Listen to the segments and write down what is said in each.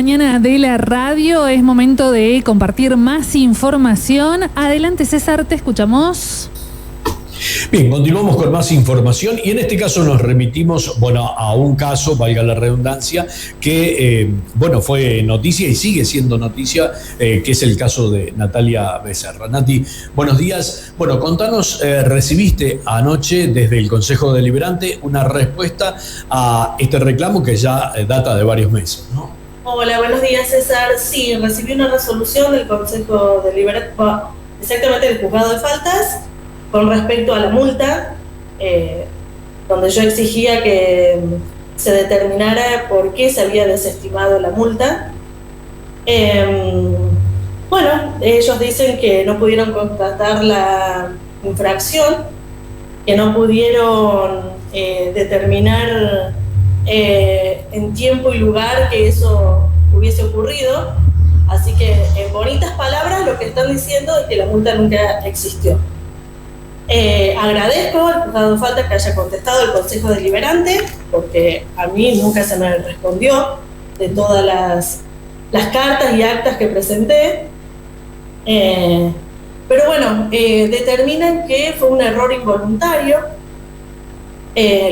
mañana de la radio. Es momento de compartir más información. Adelante, César, te escuchamos. Bien, continuamos con más información y en este caso nos remitimos, a un caso, valga la redundancia, que, fue noticia y sigue siendo noticia, que es el caso de Natalia Becerra. Nati, buenos días. Bueno, contanos, recibiste anoche desde el Consejo Deliberante una respuesta a este reclamo que ya data de varios meses, ¿no? Hola, buenos días, César. Sí, recibí una resolución del Consejo Deliberante, exactamente del Juzgado de Faltas, con respecto a la multa, donde yo exigía que se determinara por qué se había desestimado la multa. Ellos dicen que no pudieron constatar la infracción, que no pudieron determinar en tiempo y lugar que eso hubiese ocurrido. Así que, en bonitas palabras, lo que están diciendo es que la multa nunca existió. Agradezco al juzgado de faltas que haya contestado el Consejo Deliberante, porque a mí nunca se me respondió de todas las cartas y actas que presenté. Determinan que fue un error involuntario,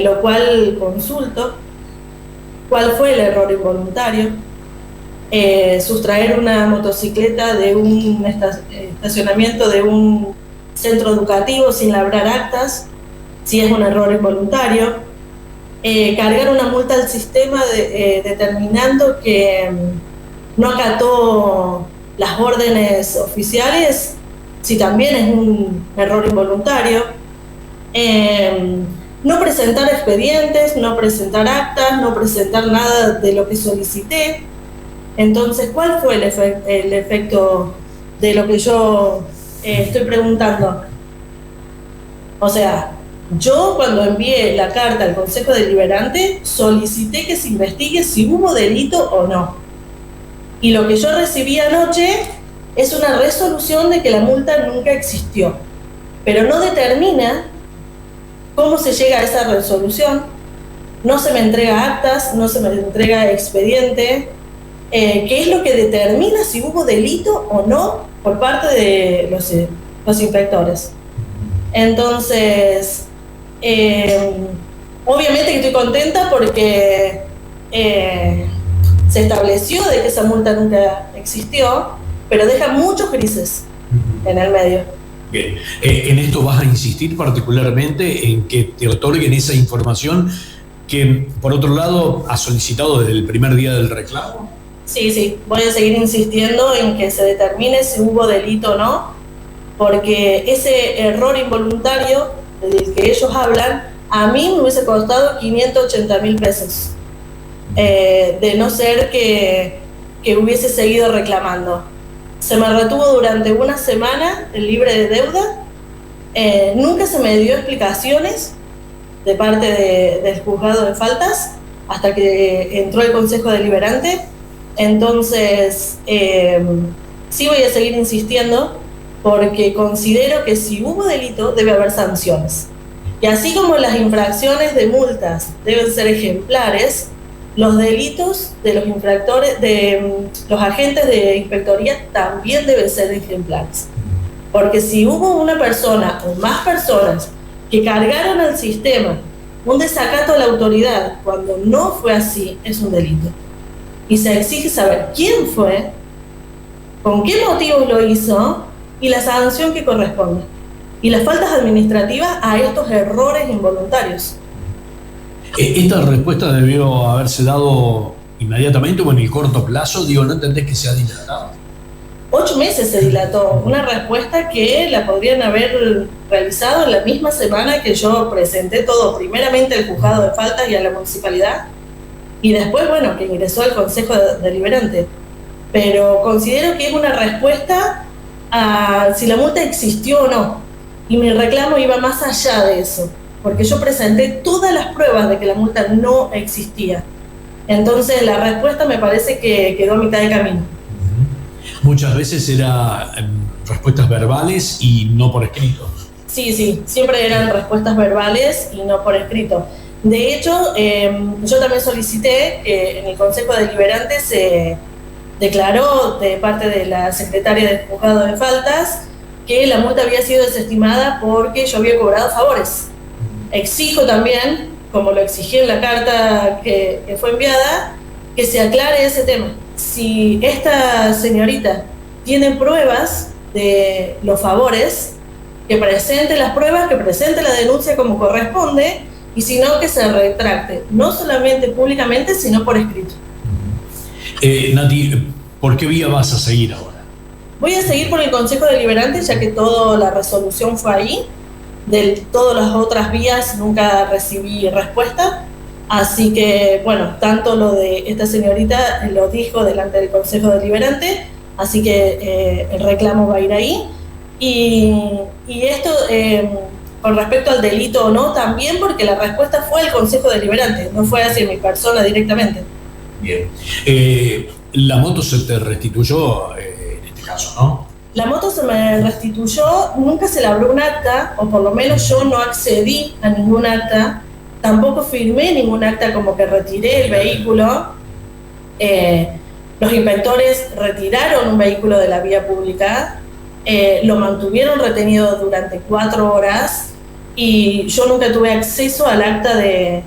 lo cual consulto. ¿Cuál fue el error involuntario? Sustraer una motocicleta de un estacionamiento de un centro educativo sin labrar actas, si es un error involuntario. Cargar una multa al sistema determinando que no acató las órdenes oficiales, si también es un error involuntario. No presentar expedientes, no presentar actas, no presentar nada de lo que solicité. Entonces, ¿cuál fue el efecto de lo que yo estoy preguntando? O sea, yo cuando envié la carta al Consejo Deliberante solicité que se investigue si hubo delito o no. Y lo que yo recibí anoche es una resolución de que la multa nunca existió. Pero no determina cómo se llega a esa resolución. No se me entrega actas, no se me entrega expediente. ¿Qué es lo que determina si hubo delito o no por parte de los inspectores? Entonces, obviamente que estoy contenta porque se estableció de que esa multa nunca existió, pero deja muchos grises en el medio. Bien, en esto vas a insistir particularmente en que te otorguen esa información que, por otro lado, has solicitado desde el primer día del reclamo. Sí, voy a seguir insistiendo en que se determine si hubo delito o no, porque ese error involuntario del que ellos hablan, a mí me hubiese costado 580.000 pesos, de no ser que hubiese seguido reclamando. Se me retuvo durante una semana el libre de deuda, nunca se me dio explicaciones de parte del juzgado de faltas hasta que entró el Consejo Deliberante. Entonces, sí voy a seguir insistiendo porque considero que si hubo delito debe haber sanciones. Y así como las infracciones de multas deben ser ejemplares, los delitos de los infractores, de los agentes de inspectoría también deben ser ejemplares. Porque si hubo una persona o más personas que cargaron al sistema un desacato a la autoridad cuando no fue así, es un delito. Y se exige saber quién fue, con qué motivos lo hizo y la sanción que corresponde. Y las faltas administrativas a estos errores involuntarios. ¿Esta respuesta debió haberse dado inmediatamente o en el corto plazo? ¿No entendés que se ha dilatado? 8 meses se dilató. Una respuesta que la podrían haber realizado en la misma semana que yo presenté todo, primeramente al juzgado de faltas y a la municipalidad, y después, que ingresó al Consejo Deliberante. Pero considero que es una respuesta a si la multa existió o no. Y mi reclamo iba más allá de eso, porque yo presenté todas las pruebas de que la multa no existía. Entonces, la respuesta me parece que quedó a mitad de camino. Muchas veces eran respuestas verbales y no por escrito. Sí, siempre eran respuestas verbales y no por escrito. De hecho, yo también solicité que en el Consejo Deliberante declaró de parte de la secretaria del juzgado de faltas que la multa había sido desestimada porque yo había cobrado favores. Exijo también, como lo exigí en la carta que fue enviada, que se aclare ese tema. Si esta señorita tiene pruebas de los favores, que presente las pruebas, que presente la denuncia como corresponde, y si no, que se retracte, no solamente públicamente, sino por escrito. Nati, ¿por qué vía vas a seguir ahora? Voy a seguir por el Consejo Deliberante, ya que toda la resolución fue ahí. De todas las otras vías nunca recibí respuesta. Así que, bueno, tanto lo de esta señorita lo dijo delante del Consejo Deliberante, así que el reclamo va a ir ahí. Y esto, con respecto al delito o no, también porque la respuesta fue al Consejo Deliberante, no fue hacia mi persona directamente. Bien. La moto se te restituyó en este caso, ¿no? La moto se me restituyó, nunca se labró un acta, o por lo menos yo no accedí a ningún acta, tampoco firmé ningún acta como que retiré el vehículo. Los inspectores retiraron un vehículo de la vía pública, lo mantuvieron retenido durante 4 horas y yo nunca tuve acceso al acta de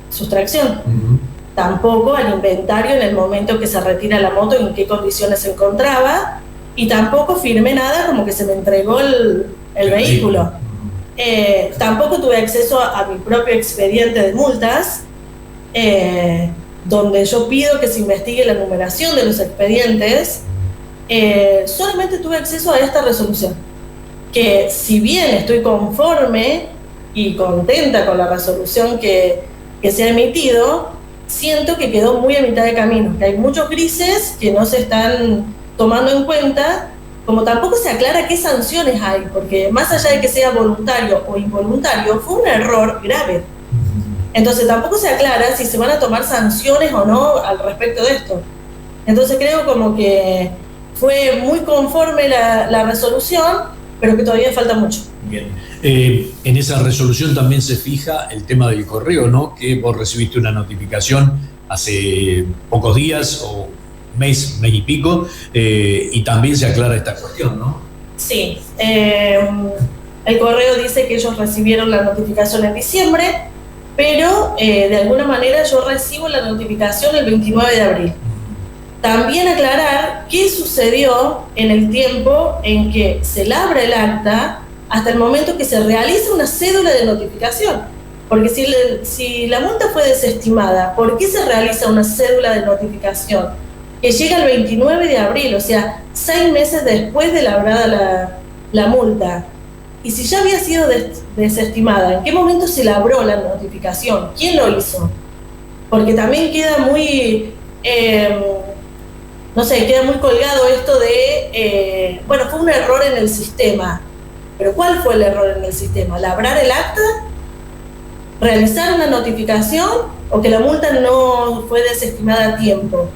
sustracción. Tampoco al inventario en el momento que se retira la moto, en qué condiciones se encontraba, y tampoco firmé nada como que se me entregó el vehículo. Tampoco tuve acceso a mi propio expediente de multas, donde yo pido que se investigue la numeración de los expedientes. Solamente tuve acceso a esta resolución, que si bien estoy conforme y contenta con la resolución que se ha emitido, siento que quedó muy a mitad de camino, que hay muchos grises que no se están tomando en cuenta, como tampoco se aclara qué sanciones hay, porque más allá de que sea voluntario o involuntario, fue un error grave. Entonces tampoco se aclara si se van a tomar sanciones o no al respecto de esto. Entonces creo como que fue muy conforme la resolución, pero que todavía falta mucho. Bien. En esa resolución también se fija el tema del correo, ¿no? Que vos recibiste una notificación hace pocos días o mes y pico, y también se aclara esta cuestión, ¿no? Sí. El correo dice que ellos recibieron la notificación en diciembre, pero de alguna manera yo recibo la notificación el 29 de abril. También aclarar qué sucedió en el tiempo en que se labra el acta hasta el momento que se realiza una cédula de notificación. Porque si la multa fue desestimada, ¿por qué se realiza una cédula de notificación? Que llega el 29 de abril, o sea, 6 meses después de labrada la multa. Y si ya había sido desestimada, ¿en qué momento se labró la notificación? ¿Quién lo hizo? Porque también queda muy... no sé, queda muy colgado esto de, bueno, fue un error en el sistema. Pero ¿cuál fue el error en el sistema? ¿Labrar el acta? ¿Realizar una notificación? ¿O que la multa no fue desestimada a tiempo?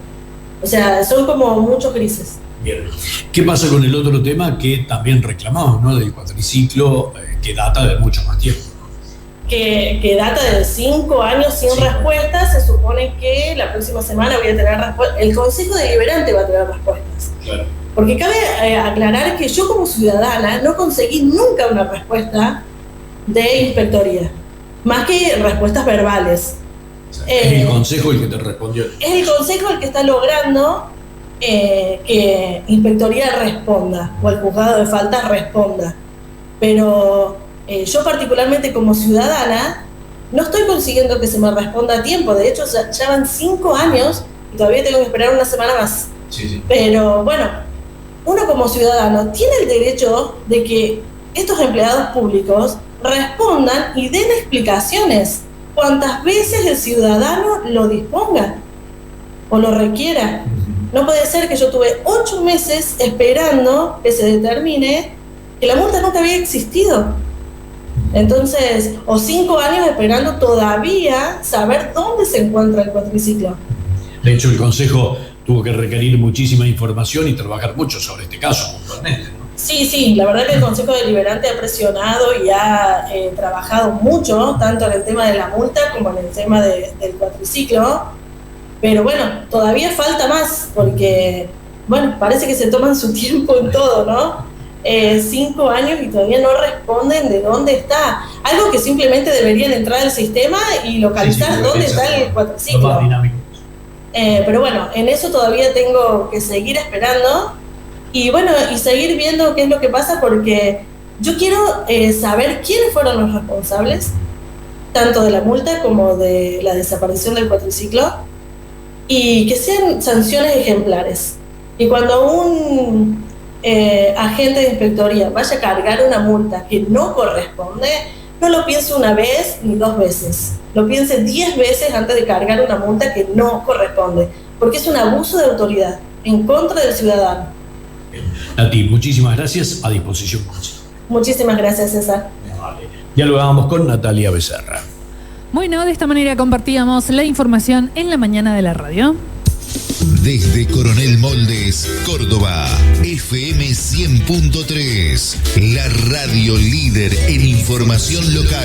O sea, son como muchos grises. Bien. ¿Qué pasa con el otro tema que también reclamamos, ¿no? Del cuatriciclo, que data de mucho más tiempo? Que data de 5 años sin respuestas. Se supone que la próxima semana voy a tener respuestas. El Consejo Deliberante va a tener respuestas. Claro. Porque cabe aclarar que yo como ciudadana no conseguí nunca una respuesta de inspectoría, más que respuestas verbales. ¿Es el Consejo el que te respondió? Es el Consejo el que está logrando que inspectoría responda, o el juzgado de faltas responda. Pero yo particularmente como ciudadana no estoy consiguiendo que se me responda a tiempo. De hecho ya van 5 años y todavía tengo que esperar una semana más. Sí. Pero bueno, uno como ciudadano tiene el derecho de que estos empleados públicos respondan y den explicaciones cuantas veces el ciudadano lo disponga o lo requiera. No puede ser que yo tuve 8 meses esperando que se determine que la multa nunca había existido. Entonces, o 5 años esperando todavía saber dónde se encuentra el cuatriciclo. De hecho, el Consejo tuvo que requerir muchísima información y trabajar mucho sobre este caso puntualmente, ¿no? Sí, la verdad que el Consejo Deliberante ha presionado y ha trabajado mucho, tanto en el tema de la multa como en el tema del cuatriciclo. Pero bueno, todavía falta más, porque, bueno, parece que se toman su tiempo en todo, ¿no? 5 años y todavía no responden de dónde está. Algo que simplemente deberían entrar al sistema y localizar dónde está el cuatriciclo. Pero bueno, en eso todavía tengo que seguir esperando y bueno, y seguir viendo qué es lo que pasa, porque yo quiero saber quiénes fueron los responsables, tanto de la multa como de la desaparición del cuatriciclo, y que sean sanciones ejemplares. Y cuando un agente de inspectoría vaya a cargar una multa que no corresponde, no lo piense una vez ni 2 veces, lo piense 10 veces antes de cargar una multa que no corresponde, porque es un abuso de autoridad en contra del ciudadano. Nati, muchísimas gracias, a disposición. Muchísimas gracias, César. Vale. Ya lo hagamos con Natalia Becerra. Bueno, de esta manera compartíamos la información en la mañana de la radio. Desde Coronel Moldes, Córdoba, FM 100.3, la radio líder en información local.